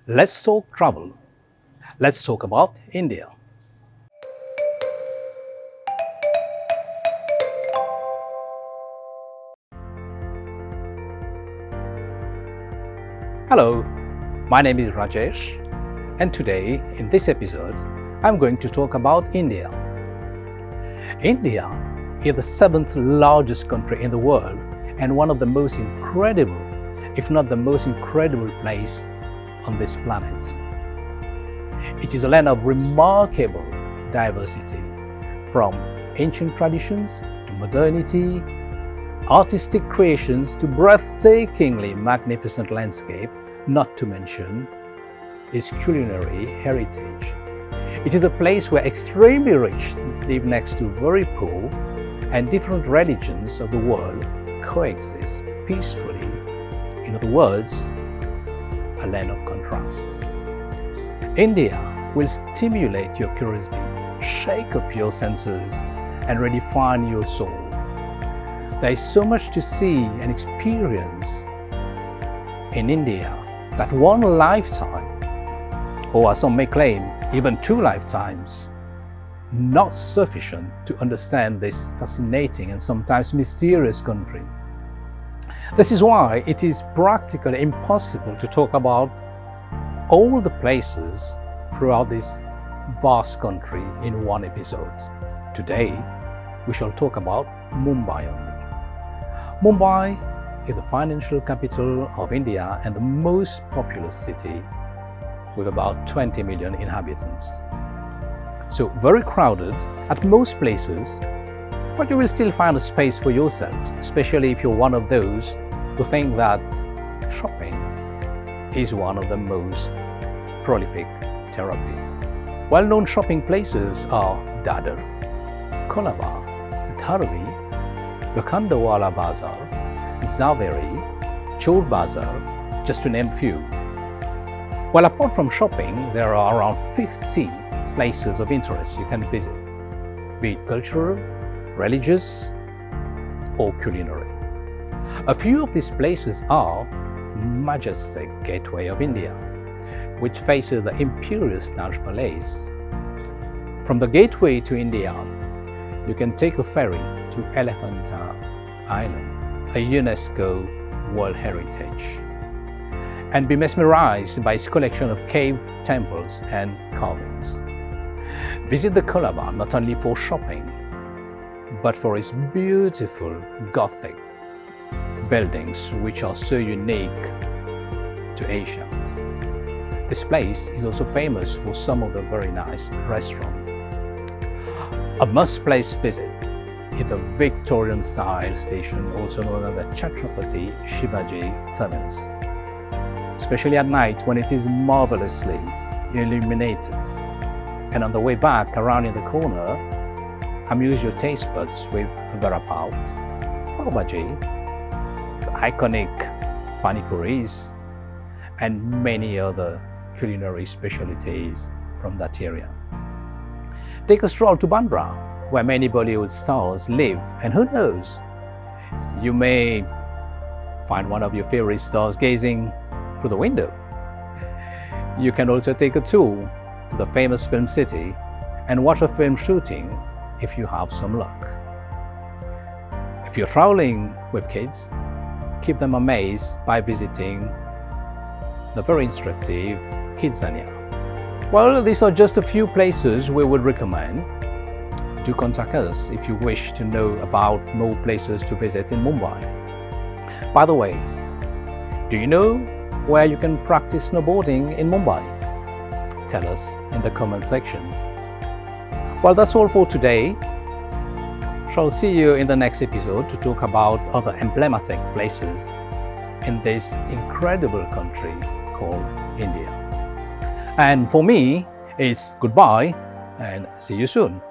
Let's talk travel. Let's talk about India. Hello, my name is Rajesh, and today in this episode, I'm going to talk about India. India is the seventh largest country in the world and one of the most incredible, if not the most incredible place on this planet. It is a land of remarkable diversity, from ancient traditions to modernity, artistic creations to breathtakingly magnificent landscape, not to mention its culinary heritage. It is a place where extremely rich live next to very poor, and different religions of the world coexist peacefully. In other words, a land of contrast. India will stimulate your curiosity, shake up your senses, and redefine your soul. There is so much to see and experience in India that one lifetime, or as some may claim, even two lifetimes, not sufficient to understand this fascinating and sometimes mysterious country. This is why it is practically impossible to talk about all the places throughout this vast country in one episode. Today, we shall talk about Mumbai only. Mumbai is the financial capital of India and the most populous city with about 20 million inhabitants. So very crowded at most places, but you will still find a space for yourself, especially if you're one of those who think that shopping is one of the most prolific therapy. Well-known shopping places are Dadar, Colaba, Dharvi, Lokhandwala Bazaar, Zaveri, Chor Bazaar, just to name a few. Well, apart from shopping, there are around 50 places of interest you can visit, be it cultural, religious, or culinary. A few of these places are majestic Gateway of India, which faces the imperious Taj Palace. From the gateway to India, you can take a ferry to Elephanta Island, a UNESCO World Heritage, and be mesmerized by its collection of cave temples and carvings. Visit the Colaba not only for shopping, but for its beautiful Gothic buildings, which are so unique to Asia. This place is also famous for some of the very nice restaurants. A must-place visit is the Victorian-style station, also known as the Chhatrapati Shivaji Terminus, especially at night when it is marvelously illuminated. And on the way back, around in the corner, amuse your taste buds with vada pav, pav bhaji, the iconic pani puris, and many other culinary specialties from that area. Take a stroll to Bandra, where many Bollywood stars live, and who knows, you may find one of your favorite stars gazing through the window. You can also take a tour to the famous film city and watch a film shooting if you have some luck. If you're traveling with kids, keep them amazed by visiting the very instructive Kidzania. Well, these are just a few places we would recommend. Do contact us if you wish to know about more places to visit in Mumbai. By the way, do you know where you can practice snowboarding in Mumbai? Tell us in the comment section. Well, that's all for today. Shall see you in the next episode to talk about other emblematic places in this incredible country called India. And for me, it's goodbye and see you soon.